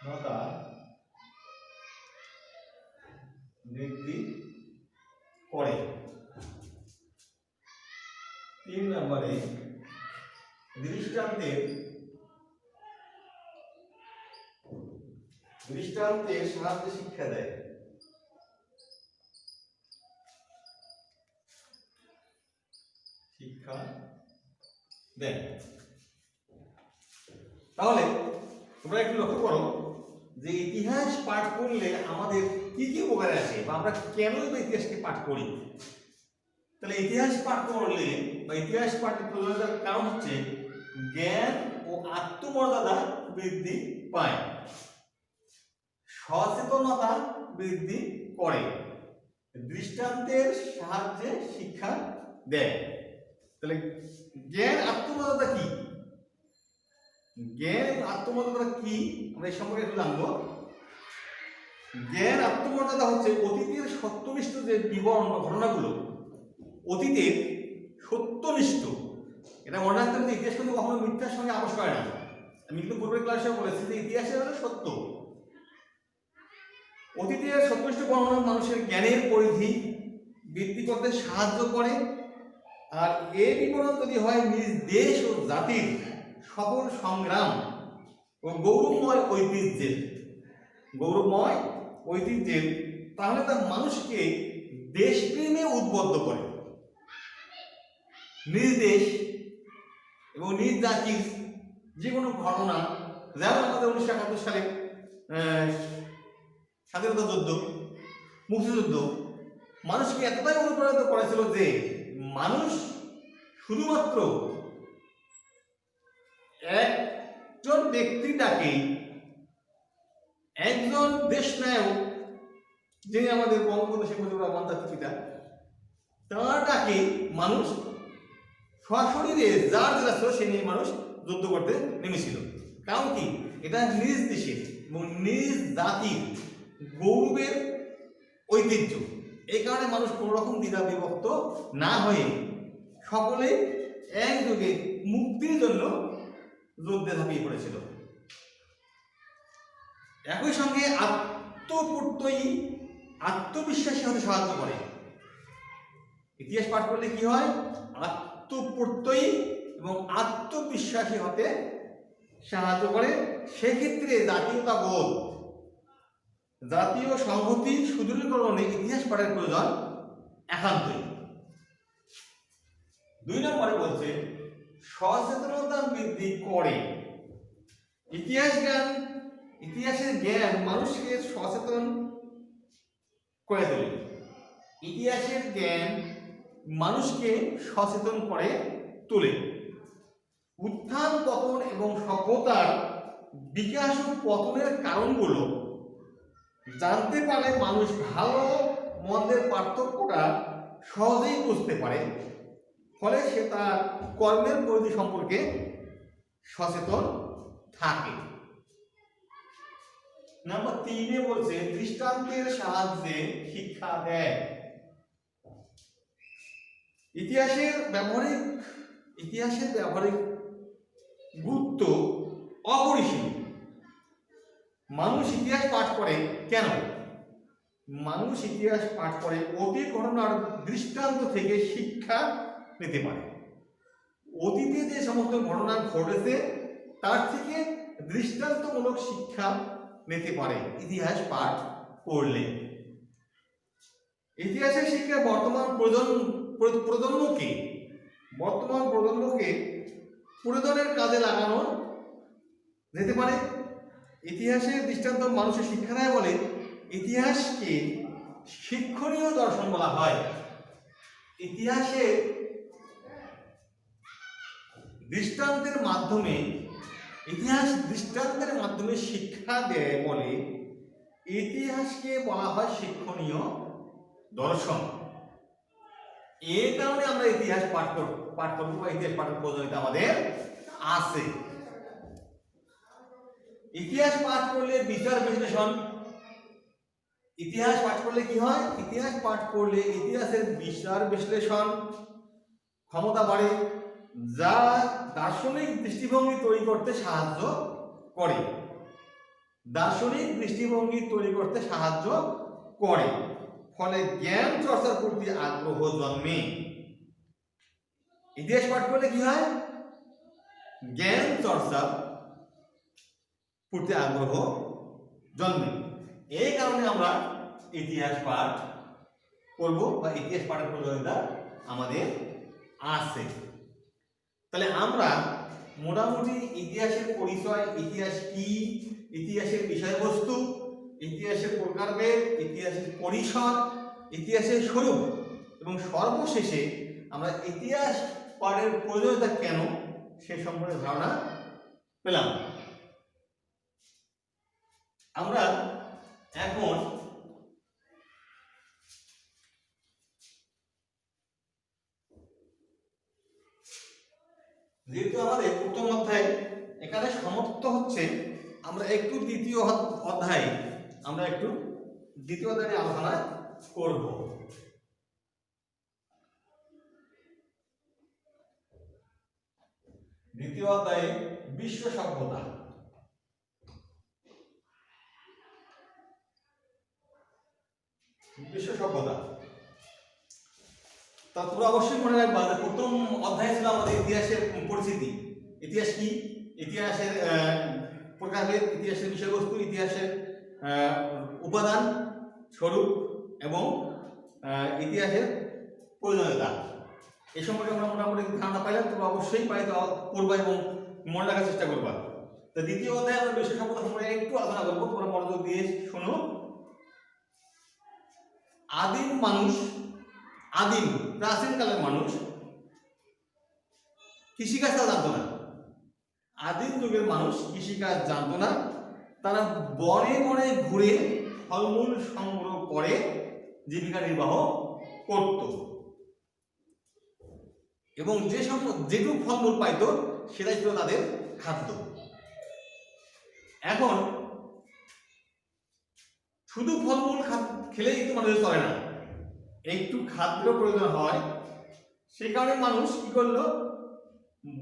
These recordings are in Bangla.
ক্ষমতা বৃদ্ধি করে। 3 নম্বরে দৃষ্টান্তের সাহায্যে শিক্ষা দেয়। তাহলে তোমরা একটু লক্ষ্য করো যে ইতিহাস পাঠ করলে আমাদের কি কি উপকারে আসে বা আমরা কেন ইতিহাসকে পাঠ করি। তাহলে ইতিহাস পাঠ করলে বা ইতিহাস পাঠের প্রয়োজনীয়তার কারণ হচ্ছে জ্ঞান ও আত্মমর্যাদা বৃদ্ধি পায়, সচেতনতা বৃদ্ধি করে, দৃষ্টান্তের সাহায্যে শিক্ষা দেয়। তাহলে জ্ঞান আত্মমর্যাদা কি, জ্ঞান আত্মমর্যাদা কি আমরা এই সম্পর্কে একটু জানবো। জ্ঞান আত্মমর্যাদা হচ্ছে অতীতের সত্যনিষ্ঠ যে বিবরণ ঘটনাগুলো, অতীতের সত্যনিষ্ঠ, এটা মনে রাখতে হবে। ইতিহাস কিন্তু কখনো মিথ্যার সঙ্গে আপোষ করে না। আমি কিন্তু পূর্বের ক্লাসে বলেছি যে ইতিহাসের হলো সত্য। অতীতের সত্যনিষ্ঠ বর্ণনা মানুষের জ্ঞানের পরিধি বৃদ্ধি করতে সাহায্য করে। আর এই বিবরণ যদি হয় নিজ দেশ ও জাতির সফল সংগ্রাম ও গৌরবময় ঐতিহ্যের, তাহলে তা মানুষকে দেশপ্রেমে উদ্বুদ্ধ করে। নিজ দেশ এবং নিজ জাতির যে কোনো ঘটনা, যেমন আমাদের 1971 সালে স্বাধীনতা যুদ্ধ, মুক্তিযুদ্ধ মানুষকে এতটাই অনুপ্রাণিত করেছিল যে মানুষ শুধুমাত্র একজন ব্যক্তিটাকে, একজন দেশনায়ক যিনি আমাদের বঙ্গবন্ধু শেখ মুজিবুর রহমান তার পিতা, তাঁরটাকে মানুষ সশরীরে যার যেটা ছিল সে নিয়ে মানুষ যুদ্ধ করতে নেমেছিল। কারণ কি, এটা নিজ দেশের এবং নিজ জাতির গৌরবের ঐতিহ্য। এই কারণে মানুষ কোনো রকম দ্বিধা বিভক্ত না হয়ে সকলে একযোগে মুক্তির জন্য যুদ্ধে ঝাঁপিয়ে পড়েছিল। একই সঙ্গে আত্মবিশ্বাসী হতে সাহায্য করে। ইতিহাস পাঠ করলে কি হয়, আত্মপ্রত্যয়ী এবং আত্মবিশ্বাসী হতে সাহায্য করে। সেক্ষেত্রে জাতীয়তাবোধ, জাতীয় সংহতি সুদৃঢ়ীকরণে ইতিহাস পাঠের প্রয়োজন একান্তই। 2 নম্বরে বলছে সচেতনতা বৃদ্ধি করে। ইতিহাসের জ্ঞান মানুষকে সচেতন করে তোলে। ইতিহাসের জ্ঞান মানুষকে সচেতন করে তোলে। উত্থান পতন এবং সভ্যতার বিকাশ ও পতনের কারণগুলো জানতে পারলে মানুষ ভালো মন্দের পার্থক্যটা সহজেই বুঝতে পারে। ফলে সে তার কর্মের পরিধি সম্পর্কে সচেতন থাকে। নাম্বার 3 বলছে দৃষ্টান্তের সাহায্যে শিক্ষা দেয়। ইতিহাসের ব্যবহারিক গুরুত্ব অপরিসীম। মানুষ ইতিহাস পাঠ করে কেন? মানুষ ইতিহাস পাঠ করে অতীত ঘটনার দৃষ্টান্ত থেকে শিক্ষা নিতে পারে। অতীতে যে সমস্ত ঘটনা ঘটেছে তার থেকে দৃষ্টান্তমূলক শিক্ষা নিতে পারে ইতিহাস পাঠ করলে। ইতিহাসের শিক্ষা বর্তমান প্রজন্মকে প্রয়োজনের কাজে লাগানো যেতে পারে। ইতিহাসের দৃষ্টান্ত মানুষের শিক্ষা দেয় বলে ইতিহাসকে শিক্ষণীয় দর্শন বলা হয়। ইতিহাসের দৃষ্টান্তের মাধ্যমে শিক্ষা দেয় বলে ইতিহাসকে বলা হয় শিক্ষণীয় দর্শন। এই কারণে আমরা ইতিহাস পাঠ করব বা ইতিহাস পাঠের প্রয়োজনীয়তা আমাদের আছে। ইতিহাস পাঠ করলে বিচার বিশ্লেষণ, ইতিহাস পাঠ করলে কি হয়, ইতিহাস পাঠ করলে ইতিহাসের বিচার বিশ্লেষণ ক্ষমতা বাড়ে, যা দার্শনিক দৃষ্টিভঙ্গি তৈরি করতে সাহায্য করে। দার্শনিক দৃষ্টিভঙ্গি তৈরি করতে সাহায্য করে, ফলে জ্ঞান চর্চার প্রতি আগ্রহ জন্মে। ইতিহাস পাঠ করলে কি হয়? জ্ঞান চর্চা প্রতি আগ্রহ জন্মে। এই কারণে আমরা ইতিহাস পাঠ করব বা ইতিহাস পাঠের প্রয়োজনীয়তা আমাদের আছে। তাহলে আমরা মোটামুটি ইতিহাসের পরিচয়, ইতিহাস কি, ইতিহাসের বিষয়বস্তু, ইতিহাসের প্রকারভেদ, ইতিহাসের পরিসর, ইতিহাসের স্বরূপ এবং সর্বশেষে আমরা ইতিহাস পাঠের প্রয়োজনীয়তা কেন সে সম্পর্কে ধারণা পেলাম। আমরা এখন যেহেতু আমাদের প্রথম অধ্যায় এখানে সমাপ্ত হচ্ছে, আমরা একটু দ্বিতীয় অধ্যায়ে আলোচনা করব। দ্বিতীয় অধ্যায়ে বিশ্ব সভ্যতা। তা তোমরা অবশ্যই মনে রাখবা যে প্রথম অধ্যায় ছিল আমাদের ইতিহাসের পরিচিতি। ইতিহাস কি, ইতিহাসের প্রকারভেদ, ইতিহাসের বিষয়বস্তু, ইতিহাসের উপাদান, স্বরূপ এবং ইতিহাসের প্রয়োজনীয়তা, এই সম্পর্কে আমরা মোটামুটি ধারণা পাইলাম। তোমরা অবশ্যই পড়বা এবং মনে রাখার চেষ্টা করবা। তো দ্বিতীয় অধ্যায়ে আমরা বিশ্ব সভ্যতা সম্পর্কে একটু আলোচনা করবো, তোমরা মনোযোগ দিয়ে শোনো। প্রাচীনকালের মানুষ কৃষিকাজ জানতো না। আদিম যুগের মানুষ কৃষিকাজ জানতো না। তারা বনে বনে ঘুরে ফলমূল সংগ্রহ করে জীবিকা নির্বাহ করত এবং যেটুকু ফলমূল পাইতো সেটাই ছিল তাদের খাদ্য। এখন শুধু ফলমূল খেলেই কিন্তু মানুষের চলে না, একটু খাদ্য প্রয়োজন হয়। সেই কারণে মানুষ কি করলো,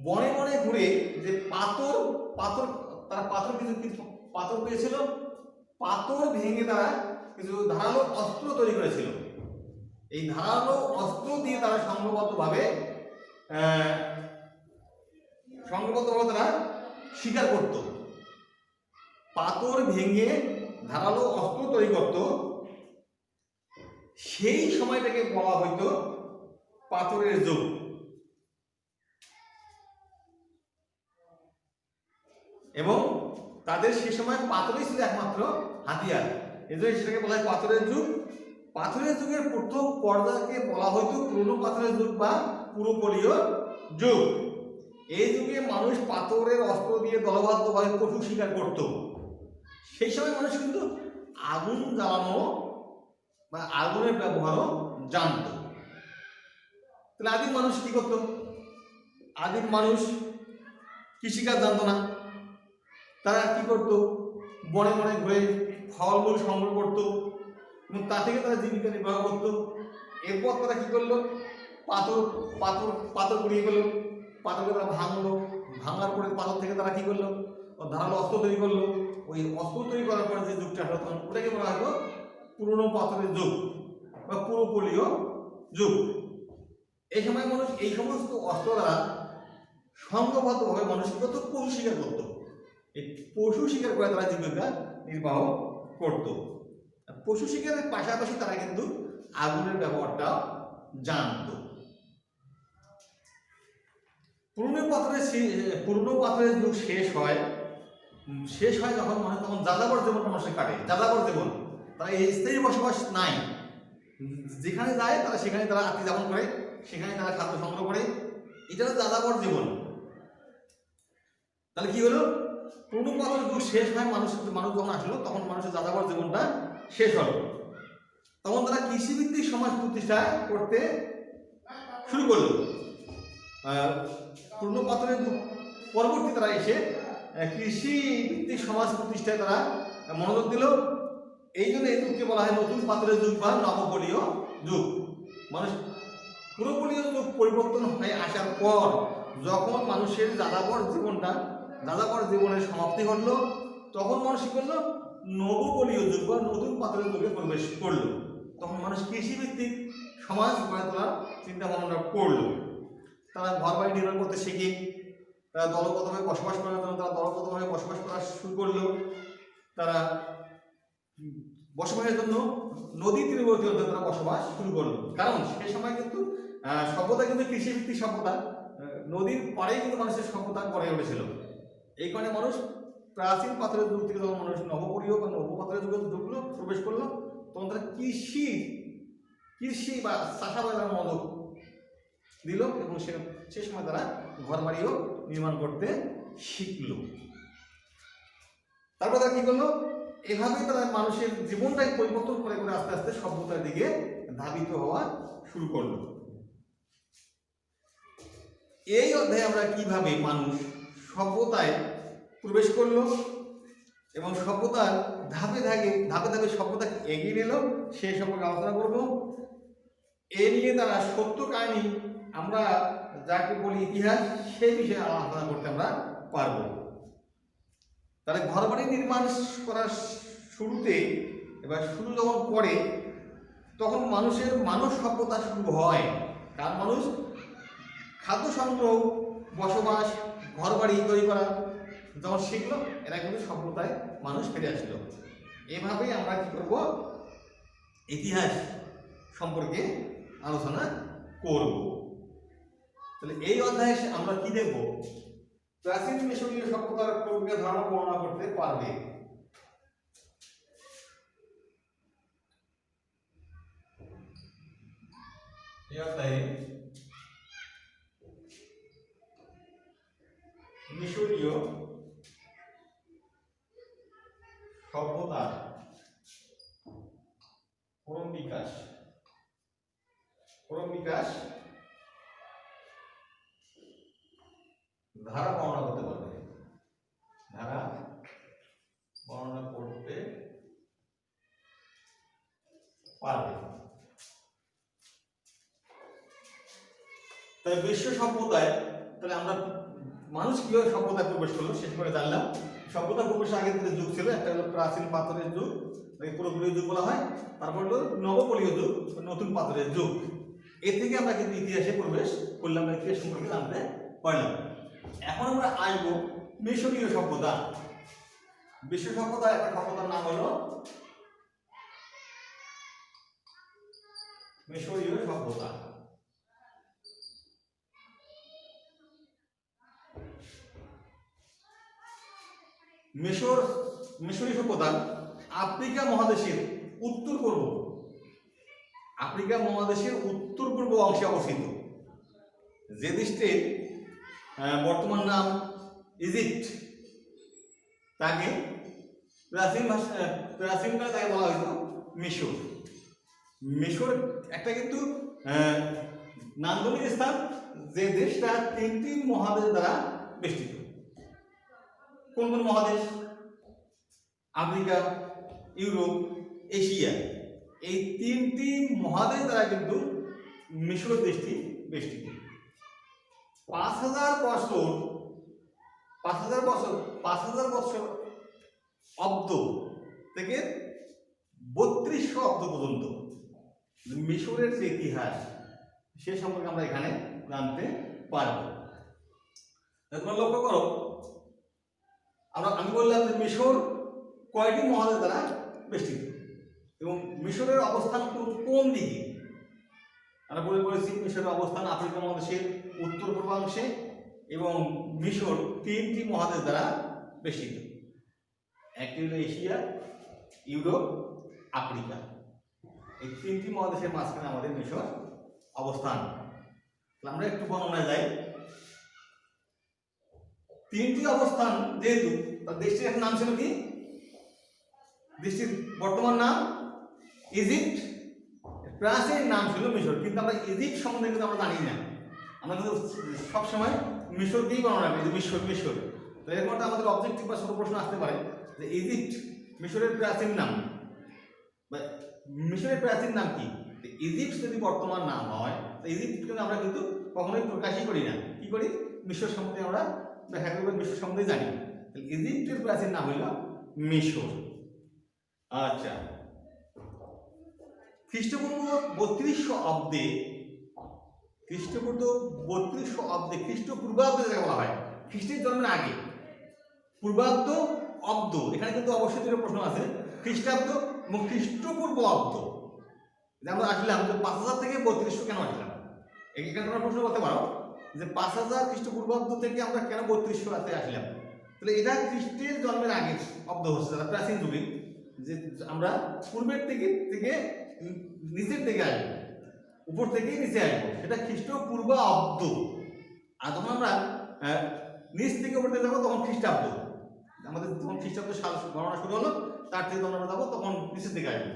বনে বনে ঘুরে যে পাথর পেয়েছিল, পাথর ভেঙে তারা কিছু ধারালো অস্ত্র তৈরি করেছিল। এই ধারালো অস্ত্র দিয়ে তারা সংঘবদ্ধভাবে তারা শিকার করত। পাথর ভেঙে ধারালো অস্ত্র তৈরি করত। সেই সময়টাকে বলা হইতো পাথরের যুগ। এবং তাদের সে সময় পাথরই ছিল একমাত্র হাতিয়ার, এজন্য সেটাকে বলা হয় পাথরের যুগ। পাথরের যুগের প্রথম পর্যায়কে বলা হইতো পুরনো পাথরের যুগ বা পুরোপলীয় যুগ। এই যুগে মানুষ পাথরের অস্ত্র দিয়ে দলবদ্ধভাবে পশু শিকার করত। সেই সময় মানুষ কিন্তু আগুন জ্বালানো বা আগুনের ব্যবহারও জানত। তাহলে আদিম মানুষ কি করত? আদিম মানুষ কৃষিকাজ জানতো না। তারা কি করত? বনে বনে ঘুরে ফলমূল সংগ্রহ করত এবং তা থেকে তারা জীবিকা নির্বাহ করত। এরপর তারা কি করলো? পাথর কুড়িয়ে গেলো, পাথরকে তারা ভাঙলো, ভাঙার পরে পাথর থেকে তারা কি করলো? ধারালো অস্ত্র তৈরি করলো। ওই অস্ত্র তৈরি করার পরে যে যুগটা হলো তখন ওটাকে বলা হলো পুরনো পাথরের যুগ বা পুরোপলীয় যুগ। এই সময় মানুষ এই সমস্ত অস্ত্র দ্বারা সংঘবদ্ধভাবে মানুষ কি করতো? পশু শিকার করতো। এই পশু শিকার করে তারা জীবিকা নির্বাহ করত। পশু শিকারের পাশাপাশি তারা কিন্তু আগুনের ব্যবহারটা জানত। পুরনো পাথরের যুগ শেষ হয় যখন মানুষ তখন যাযাবর জীবন মানুষের কাটে। যাযাবর জীবন, তারা এই স্থায়ী বসবাস নাই। যেখানে যায় তারা সেখানে তারা আত্মীয় যাপন করে, সেখানে তারা খাদ্য সংগ্রহ করে। এটা হলো যাযাবর জীবন। তাহলে কি হলো? পুরনো পাথরের যুগ শেষ হয়, মানুষ যখন আসলো তখন মানুষের যাযাবর জীবনটা শেষ হলো। তখন তারা কৃষিভিত্তিক সমাজ প্রতিষ্ঠা করতে শুরু করলো। পুরনো পাথরের পরবর্তী তারা এসে কৃষি ভিত্তিক সমাজ প্রতিষ্ঠায় তারা মনোযোগ দিল। এই জন্য এই যুগকে বলা হয় নতুন পাথরের যুগ বা নবপলীয় যুগ। মানুষ পুরোপলীয় যুগ পরিবর্তন হয়ে আসার পর যখন মানুষের যাযাবর জীবনের সমাপ্তি ঘটলো, তখন মানুষ কি করলো, নবপলীয় যুগ বা নতুন পাথরের যুগে প্রবেশ করলো। তখন মানুষ কৃষিভিত্তিক সমাজ গড়ে তোলার চিন্তা ভাবনা করলো। তারা ঘর বাড়ি নির্মাণ করতে শিখে, তারা দলগতভাবে বসবাস করার জন্য তারা দলগতভাবে বসবাস করা শুরু করলো। তারা বসবাসের জন্য নদী তীরবর্তী অঞ্চলে তারা বসবাস শুরু করলো। কারণ সেই সময় কিন্তু সভ্যতা কিন্তু কৃষিভিত্তিক সভ্যতা, নদীর পাড়েই কিন্তু মানুষের সভ্যতা গড়ে উঠেছিল। এই কারণে মানুষ প্রাচীন পাথরের যুগ থেকে যখন মানুষ নবপলীয় বা নবপাথরের যুগে ঢুকলো, প্রবেশ করলো, তখন তারা কৃষি বা চাষাবাদের মদত দিল এবং সে সময় তারা ঘর বাড়িও নির্মাণ করতে শিখলো। তারপর তারা কি করলো, এভাবেই তারা মানুষের জীবনটাই পরিবর্তন করে করে আস্তে আস্তে সভ্যতার দিকে ধাবিত হওয়া শুরু করলো। এই অধ্যায়ে আমরা কিভাবে মানুষ সভ্যতায় প্রবেশ করলো এবং সভ্যতার ধাপে ধাপে সভ্যতা এগিয়ে নিল সেই সম্পর্কে আলোচনা করব। এ নিয়ে তারা সত্য কাহিনী, আমরা যাকে বলি ইতিহাস, সেই বিষয়ে আলোচনা করতে আমরা পারবো। তাহলে ঘরবাড়ি নির্মাণ করার শুরুতে এবার শুরু যখন করে তখন মানব সভ্যতা শুরু হয়। কারণ মানুষ খাদ্য সংগ্রহ, বসবাস, ঘরবাড়ি তৈরি করা যখন শিখলো, এরা কিন্তু সভ্যতায় মানুষ ফিরে আসলো। এভাবেই আমরা কি করব, ইতিহাস সম্পর্কে আলোচনা করব। তাহলে এই অধ্যায়ে আমরা কি দেখব, প্রাচীন মিশরীয় সভ্যতার প্রক্রিয়া ধারণা বর্ণনা করতে পারবে। এই অধ্যায়ে মিশরীয় সভ্যতার ক্রম বিকাশ ধারা বর্ণনা করতে পারবে, ধারা বর্ণনা করতে পারবে। তাহলে বিশ্ব সভ্যতায়, তাহলে আমরা মানুষ কিভাবে সভ্যতায় প্রবেশ করলো শেষ করে জানলাম। সভ্যতা প্রবেশের আগে দুটো যুগ ছিল, একটা হলো প্রাচীন পাথরের যুগ, পুরোপুরি যুগ বলা হয়। তারপর হলো নবপলীয় যুগ, নতুন পাথরের যুগ। এর থেকে আমরা কিন্তু ইতিহাসে প্রবেশ করলাম, ইতিহাস সম্পর্কে জানতে পারলাম। এখন আমরা আসবো মিশরীয় সভ্যতা। বিশ্ব সভ্যতা, একটা সভ্যতার নাম হলো মিশরীয় সভ্যতা। মিশরীয় সভ্যতা আফ্রিকা মহাদেশের উত্তর পূর্ব অংশে অবস্থিত। যে দেশটির বর্তমান নাম ইজিপ্ট, তাকে প্রাচীনকালে তাকে বলা হতো মিশর। মিশর একটা কিন্তু নান্দনিক স্থান, যে দেশটা 3টি মহাদেশ দ্বারা বেষ্টিত। কোন কোন মহাদেশ? Africa, Europe, Asia. এই 3টি মহাদেশ দ্বারা কিন্তু মিশর দেশটি বেষ্টিত। 5000 বছর অব্দ থেকে 3200 অব্দ পর্যন্ত মিশরের যে ইতিহাস, সে সম্পর্কে আমরা এখানে জানতে পারব। তোমরা লক্ষ্য করো, আমি বললাম যে মিশর কয়টি মহাদেশ দ্বারা বেষ্টিত এবং মিশরের অবস্থান কোন দিকে। আমরা বলেছি মিশরের অবস্থান আফ্রিকা মহাদেশের উত্তর পূর্বাংশে এবং মিশর 3টি মহাদেশ দ্বারা বেষ্টিত। একটি হলো এশিয়া, ইউরোপ, আফ্রিকা। এই 3টি মহাদেশের মাঝখানে আমাদের মিশর অবস্থান। আমরা একটু বর্ণনায় যাই। 3টি অবস্থান যেহেতু, দেশটির একটা নাম ছিল কি? দেশটির বর্তমান নাম ইজিপ্ট, প্রাচীন নাম ছিল মিশর। কিন্তু আমরা ইজিপ্ট সম্বন্ধে কিন্তু আমরা জানি না। আমরা কিন্তু সবসময় মিশরকেই বর্ণনা করি, মিশর। তো এর মধ্যে আমাদের অবজেক্টিভ বা ছোট প্রশ্ন আসতে পারে যে ইজিপ্ট মিশরের প্রাচীন নাম, বা মিশরের প্রাচীন নাম কি? ইজিপ্ট যদি বর্তমান নাম হয়, তো ইজিপ্ট কিন্তু আমরা কিন্তু কখনোই প্রকাশই করি না। কি করি? মিশর সম্বন্ধে আমরা দেখা করবো, মিশর সম্বন্ধে জানি। ইজিপ্টের প্রাচীন নাম হলো মিশর। আচ্ছা, খ্রিস্টপূর্ব 3200 অব্দে, খ্রিস্টপূর্ব 3200 অব্দে, খ্রিস্টপূর্বাব্দে যাকে বলা হয়, খ্রিস্টের জন্মের আগে, পূর্বাব্দ অব্দ, এখানে কিন্তু অবশ্যই দুটো প্রশ্ন আছে, খ্রিস্টাব্দ এবং খ্রিস্টপূর্ব অব্দ। আমরা আসলাম যে 5000 থেকে 3200 কেন আসলাম, এখানে তোমরা প্রশ্ন করতে পারো যে 5000 খ্রিস্টপূর্বাব্দ থেকে আমরা কেন 3200 আসলাম। তাহলে এটা খ্রিস্টের জন্মের আগে অব্দ হচ্ছে, যারা প্রাচীন যুগে, যে আমরা পূর্বের থেকে থেকে নিচের দিকে আসবো, উপর থেকে নিচে আসবো, সেটা খ্রিস্টপূর্ব অব্দ। আর যখন আমরা নিচ থেকে উপর দিকে যাবো তখন খ্রিস্টাব্দ, আমাদের যখন খ্রিস্টাব্দ সাল গণনা শুরু হলো তার থেকে যখন আমরা যাবো তখন নিচের দিকে আসবো।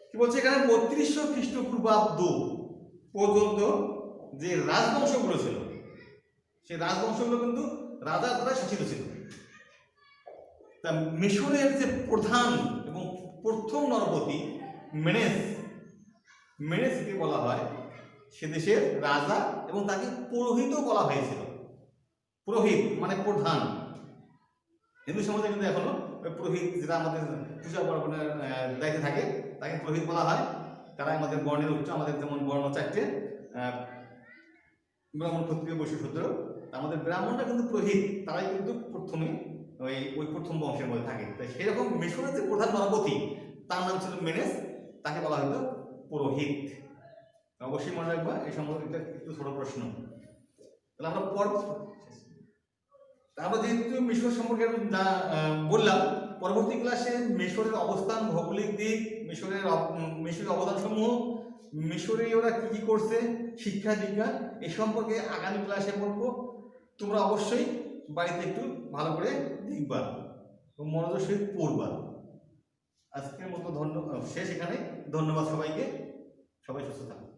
কি বলছে এখানে 3200 খ্রিস্টপূর্বাব্দ পর্যন্ত যে রাজবংশগুলো ছিল, সেই রাজবংশগুলো কিন্তু রাজার দ্বারা শাসিত ছিল। তা মিশরের যে প্রধান এবং প্রথম নরপতি মেনেস, মেনেসকে বলা হয় সে দেশের রাজা, এবং তাকে পুরোহিতও বলা হয়েছিল। পুরোহিত মানে প্রধান। হিন্দু সমাজে কিন্তু এখনো পুরোহিত, যেটা আমাদের পূজা পার্বণের দায়িত্বে থাকে, তাকে পুরোহিত বলা হয়। তারা আমাদের বর্ণের উচ্চ, আমাদের যেমন বর্ণ 4টে, ব্রাহ্মণ, ক্ষত্রিয়, বৈশ্য, শূদ্র, আমাদের ব্রাহ্মণরা কিন্তু পুরোহিত, তারাই কিন্তু প্রথমে ওই প্রথম বংশের মধ্যে থাকে। তাই সেরকম মিশরের যে প্রধান নরপতি তার নাম ছিল মেনেস, তাকে বলা হতো পুরোহিত। অবশ্যই মনে রাখবা, এই সম্পর্কে একটু ছোট প্রশ্ন। তাহলে আমরা যেহেতু মিশর সম্পর্কে বললাম, পরবর্তী ক্লাসে মিশরের অবস্থান, ভৌগোলিক দিক, মিশরের অবদান সমূহ, মিশরীয়রা কি কি করছে, শিক্ষা দীক্ষা, এই সম্পর্কে আগামী ক্লাসে বলবো। তোমরা অবশ্যই বাড়িতে একটু ভালো করে দেখবা এবং মনোযোগ সহিত পড়বা। আজকের মতো শেষ এখানে। ধন্যবাদ সবাইকে, সবাই সুস্থ থাকুন।